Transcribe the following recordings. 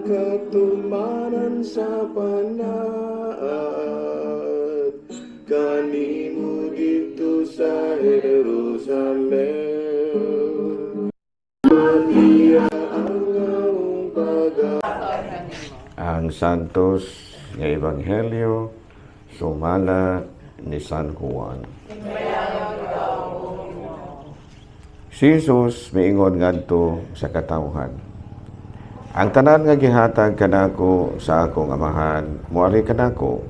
katumaran sa panaad kanimo dito sa Jerusalem. Maria ang among ang santos nga ebanghelyo sumala ni San Juan. Si Jesus miingon ngadto sa katawhan, ang tanan nga gihatag kanako sa akong amahan, muari kanako.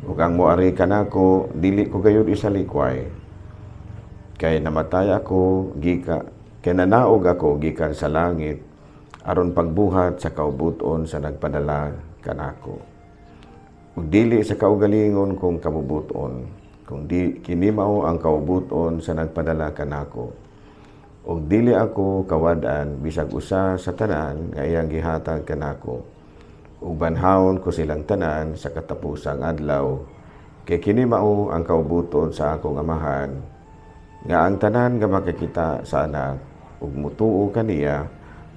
Ug ang muari kanako, dili ko gayud isalikway. Kay namatay ako, kay nanaog ako gikan sa langit, aron pagbuhat sa kaubuton sa nagpadala kanako. Ug dili sa kaugalingon kong kabubuton, kung di kini mao ang kaubuton sa nagpadala kanako. Ug dili ako kawad-an bisag usa sa tanan nga iyang gihatag kanako. Ug banhawon ko silang tanan sa katapusang adlaw. Kay kini mao ang kaubuton sa akong amahan, nga ang tanan nga makakita sa anak ug mutuo kaniya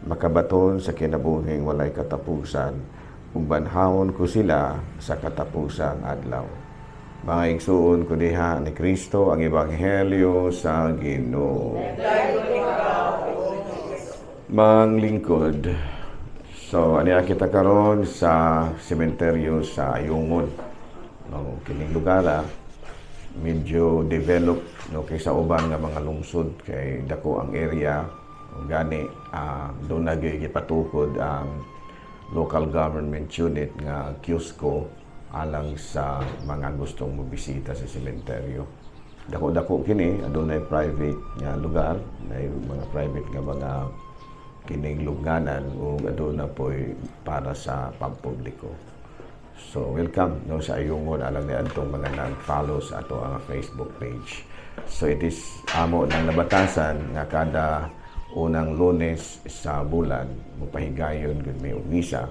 makabaton sa kinabuhing walay katapusan, ug banhawon ko sila sa katapusang adlaw. Mga igsuon ko diha ni Kristo ang ebanghelyo sa Ginoo. Manglingkod. So, aniya kita karon sa sementeryo sa Ayungod. No, kining lugar medyo develop no kaysa uban nga mga lungsod kay dako ang area gani doon na gipatukod ang local government unit nga Kiosco alang sa mga gustong mobisita sa sementeryo. Dako-dako kini adunay private nga lugar, may mga private nga mga kining lugnanan o aduna po'y para sa pampubliko. So welcome no sa Ayungod alang ni adtong mga nag-follow sa ato ang Facebook page. So it is amo nang nabatasan nga kada unang Lunes sa bulan mopahigayon gud may misa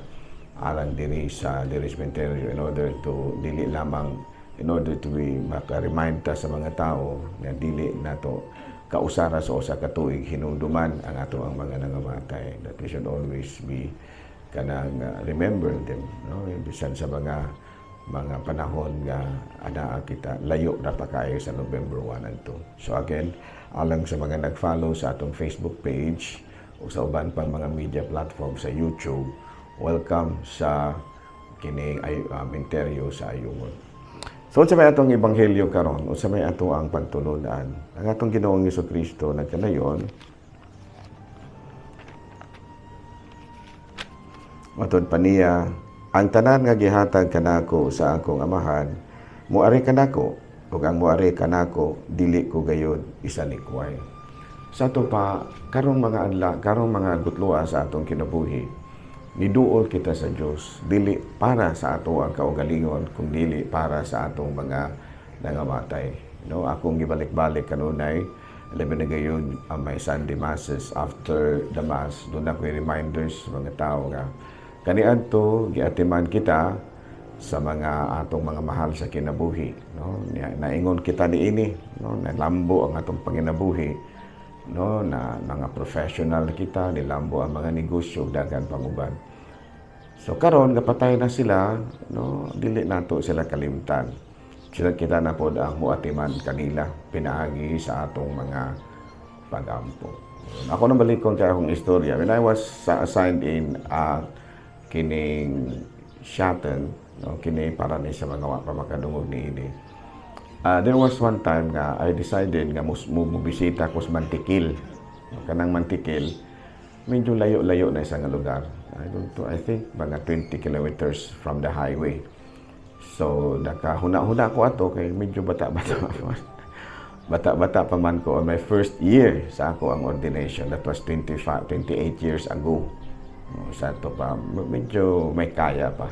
alang diri sa cemetery in order to be maka-remind ta sa mga tao na dili nato kausara sa usa ka tuig hinumduman ang ato ang mga nangamatay, that we should always be kanang remember them, no, bisan sa mga panahon nga ana kita layo ra pa kayo sa November 1 and 2. So again, alang sa mga nag-follow sa atong Facebook page o sa uban pang mga media platform sa YouTube, welcome sa kining menteryo sa Ayungod. So sa may atong ebanghelyo karon, o sa may ato ang pagtulunan, ang atong Ginoong Jesucristo nagkanayon, matod pa niya, ang tanan nga gihatag kanako sa akong amahan, muari kanako, ug ang muari kanako, dili ko gayud isalikway. Sa ato pa, karong mga gutloa sa atong kinabuhi, niduol kita sa Dios dili para sa ato ang kaugalingon kung dili para sa atong mga nangamatay. No, akong gibalik-balik kanunay labi na gayon ang may Sunday masses. After the mass, doon ako reminders sa mga tao nga kaniadto giatiman kita sa mga atong mga mahal sa kinabuhi, no, naingon kita niini, no, nalambo ang atong panginabuhi, no, na mga professional kita, nilambo ang mga negosyo daghan panguban. So karon kapatay na sila, no, dili nato sila kalimtan. Sila kita na pod ang muatiman kanila pinaagi sa atong mga pagampo. Ako nang balikon kay akong istorya. When I was assigned in kining Shatten, no, kini para ni sa mga pamakadungog ni ini. There was one time nga I decided nga mubisita ko sa Mantikil. Kanang Mantikil, medyo layo-layo na isang lugar. I think mga 20 kilometers from the highway. So nakahuna-huna ko ato kay medyo bata-bata pa. Bata-bata pa man ko on my first year sa ako ang ordination. That was 28 years ago. Sa ito pa, medyo may kaya pa.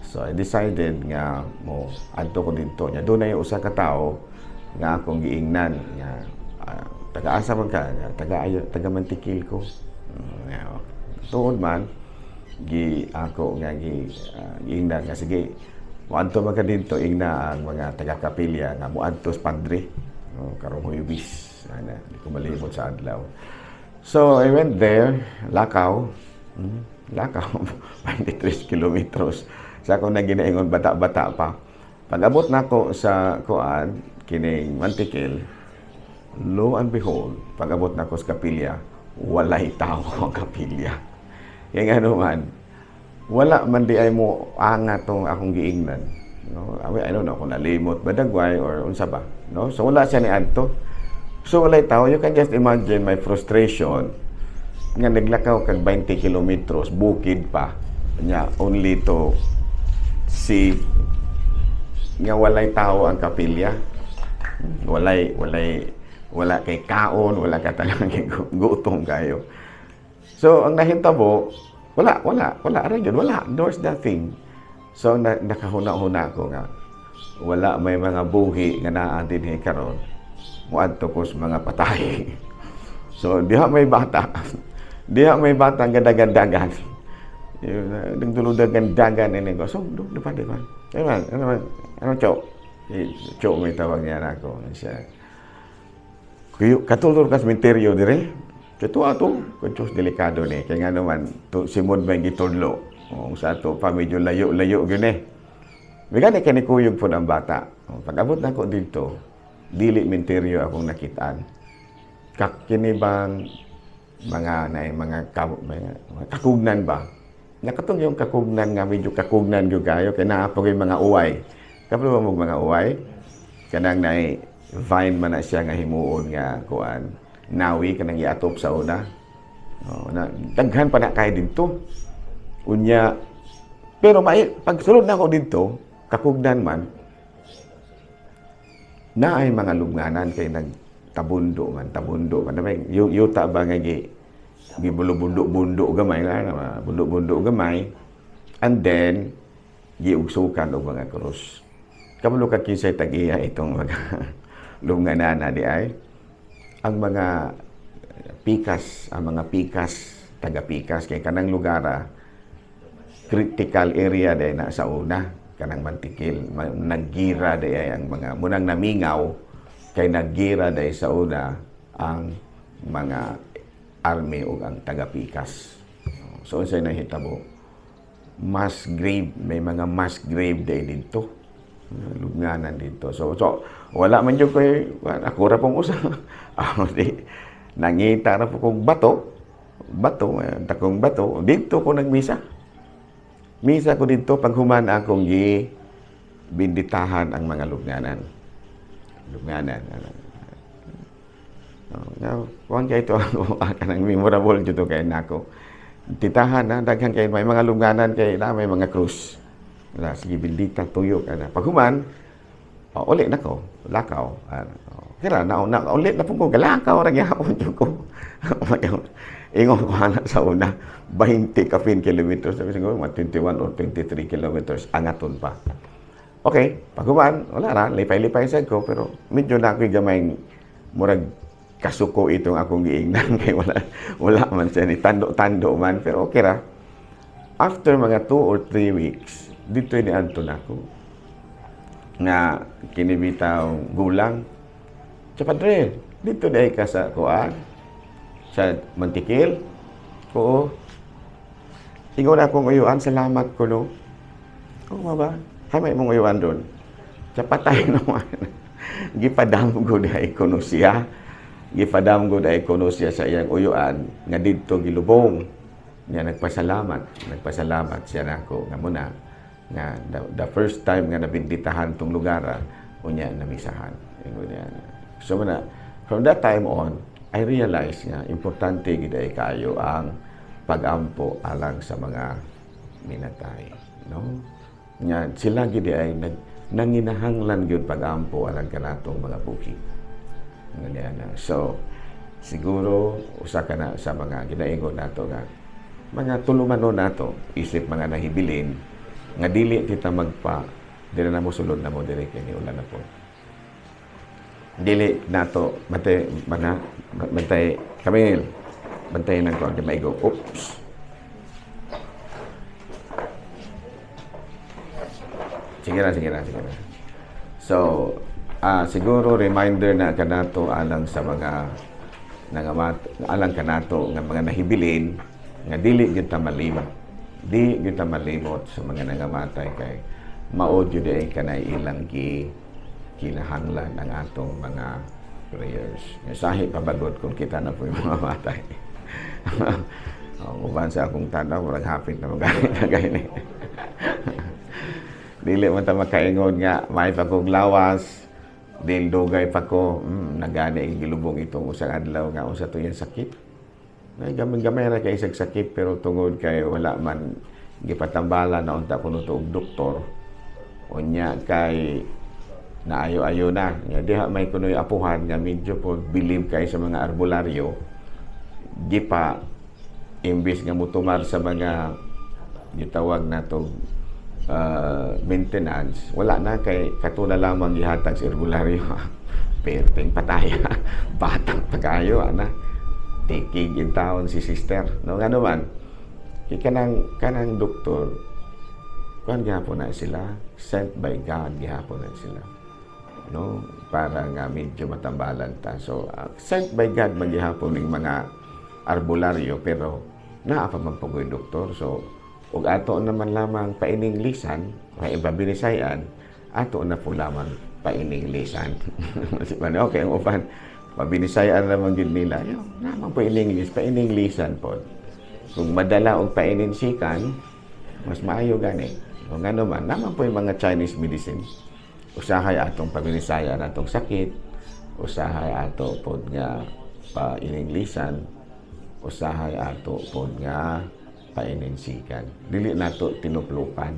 So I decided nga mo adto ko dito nya doon ay usa ka tawo nga akong giingnan nga taga-asa man ka taga Mantikil ko. Tuod man ako nga giingnan nga sige moadto man ka dito ingna ang mga taga-kapilya nga moadto sa padre karong Huwebes ana di ko malimot sa adlaw. So I went there, lakaw. Lakaw 23 kilometros sa akong naginaingon bata-bata pa. Pag-abot nako sa kuan kining Mantikil, lo and behold, pag-abot nako sa kapilya, walay tao ang kapilya. Kaya nga naman, wala man di ay mo angat tong akong giingnan. No, I don't know kung nalimot ba dagway or unsa ba. No, so wala siya ni adto. So walay tao, you can just imagine my frustration nga naglakaw kag 20 kilometros bukid pa nya only to see nga walay tao ang kapilya. Wala kay kaon, wala ka talagang gutom kayo. So ang nahitabo, wala ra gyud, wala, there's nothing. So nakahuna-huna ko nga wala may mga buhi nga naa dinhi karon muadto ko sa mga patay. So diha may bata nga dagan-dagan. Nagduludagan dagan ini ko. So dapat di ba? Ano Cho may tawag niya nako siya. Kuyo katulor ka sementeryo dire. Ito ato, kung delikado ni. Kaya nga naman, simod ba yung gitudlo? Kung sa ato pa, medyo layo-layo yun eh. Bigani kanikuyog po ng bata. Pag-abot na ko dito, dili menteryo akong nakitaan. Kakinibang mga kakugnan ba? Nakatong yung kakugnan nga, medyo kakugnan yung kayo, kaya naapag yung mga uway. Kapag mo mga uway, kanang vine man na siya nga himuon nga kuan. Nawi kanang iatop sa una. Daghan pa na kay dito. Unya pero pagsulod na ko dito, kakugnan man na ay mga lubnganan kay tabundo man. Yuta ba nga bundo gamay na bundo gamay, and then giugsukan og mga krus. Kabalo ka kinsay tag-iya itong mga lubnganan na di ay ang mga pikas, taga-pikas, kay kanang lugar, critical area day na sa una, kanang Mantikil, naggira day ang mga, munang namingaw, kay naggira day sa una, ang mga army o ang taga-pikas. So, unsay nahitabo, mass grave, may mga mass grave day dito, lubnganan dito. So wala man yung ko'y, ako ra pong usa. Nangita ra po kong takong bato, dito ko nagmisa. Misa ko dito, pag humana akong binditahan ang mga lubnganan. Kuhan kayo ito, kanang memorable dito kayo nako. Titahan na, daghan kayo, may mga lubnganan kayo na, may mga krus. Sige, bindita, tuyok. Pag human, ulit na ko, lakaw. Kaya ulit na po ko, galakaw, ragyapon ko. Ingon ko na sa una, 20 kilometers, siguro 21 or 23 kilometers, angaton pa. Okay, pag human, wala na, lipay-lipay sa ko, pero medyo na ako'y gamayng murag kasuko itong akong giingnan, kaya wala man siya, ni tando-tando man, pero okay ra. After mga 2 or 3 weeks, dito ni Anton ako nga kinibitaw gulang sa padre dito dahil ka sa kuan sa Mantikil ko ingon akong uyuan, salamat ko no ba hay may mong uyuan doon sa patay naman gipadamgo dahil kuno siya sa iyang uyuan nga dito gilubong niya nagpasalamat siya nako nga muna nga the first time nga nabinditahan tong lugar unya namisahan. So from that time on, I realized nga importante gid ay kayo ang pag-ampo alang sa mga minatay, no? Nga sila gid ay nanginahanglan gyud pag-ampo alang kanatong mga bukid. So siguro usa ka na sa mga ginaingon nato nga mga tulumanon nato isip mga nahibilin nga dili kita dili na mo sulod na mo dire kay ulan na po. Dili nato bantay Kamil. Bantay nang ko di maigo. Oops. Sige na. So, siguro reminder na kanato alang sa mga alang kanato nga mga nahibilin nga dili gyud ta malimot. Di gyud ta malimot sa mga nangamatay kay maod gyud ay kanay ilang kinahanglan ang atong mga prayers. Nga sahi pabagod kung kita na po yung mga matay. Uban sa akong tanaw, walang hapit na magalit na gani. Dili man ta makaingon nga may pa kong lawas, dil dugay pa ko, nagani gilubong itong usang adlaw nga usa to yung sakit. Ay gamay ra kay isang sakit pero tungod kay wala man gipatambala na unta kuno to og doktor. Unya kay naayo-ayo na. Nga diha may kunoy apuhan nga medyo po believe kay sa mga arbolaryo. Gipa imbis nga mutumar sa mga gitawag na to maintenance, wala na kay katuna lamang gihatag sa arbolaryo. Perting pataya. Batang pagayo ana. Tikig in taon si sister. No nga naman. Kanang doktor kuan gyapon na sila, sent by God gyapon na sila. No, para nga medyo matambalan ta. So, sent by God magyapon ning mga arbolaryo pero naa pa magpagoy doktor. So, ug ato naman lamang paining lisan, kay ibabinisayan, ato na po lamang paining lisan. Okay, ang upan pabinisayan naman yun nila. Yo, naman po paining lisan po. Kung madala og paining sikan, mas maayo gani. Kung ano man, naman po yung mga Chinese medicine. Usahay atong pabinisayan atong sakit, usahay ato pod nga paininglisan, usahay ato pod nga paininsikan. Dili nato tinuplukan.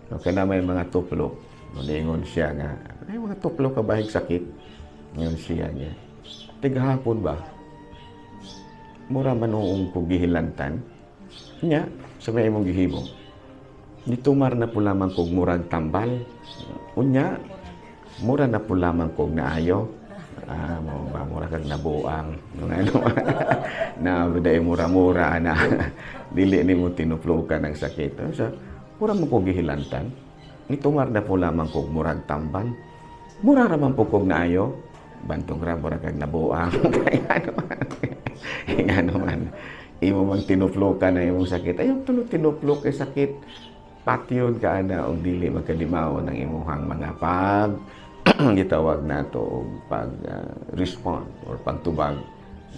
No, kaya may mga tuplok, ningon siya nga, ay mga tuplok ka bahig sakit. Ngayon siya niya, tigahapon ba? Mura manuong ko gihilantan. Nya, sa may imong gihimo. Nitumar na po lamang kog murag tambal. Unya, mura na po lamang kog naayo. Mura kag nabuang. Na biday mura-mura na. Dili ni mo tinuplukan ng sakit. So, mura mo kog gihilantan. Nitumar na po lamang kog murag tambal. Mura raman po kog naayo. Bantong ra mura kag nabuang. Kaya naman. Imo mang tinuplukan na imong sakit. Ayaw tulog tinuplok kay sakit. Patyon ka na o dili magkadimaw ng imuhang mga gitawag nato og respond or pagtubag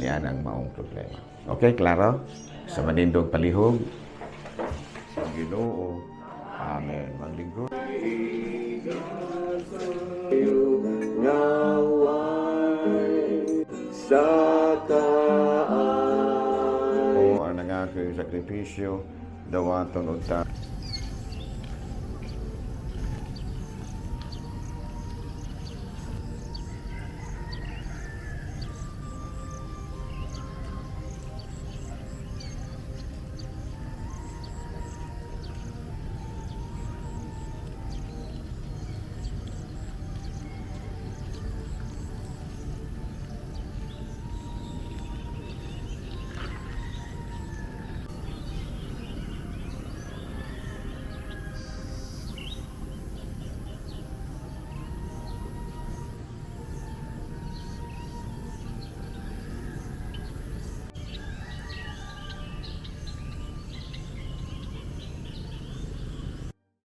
niya ng maong problema. Okay, klaro? Sa manindog palihog. Ang Ginoo. Amen. Maglingkod. Sa kaan o ang nangako yung sakripisyo dawaton unta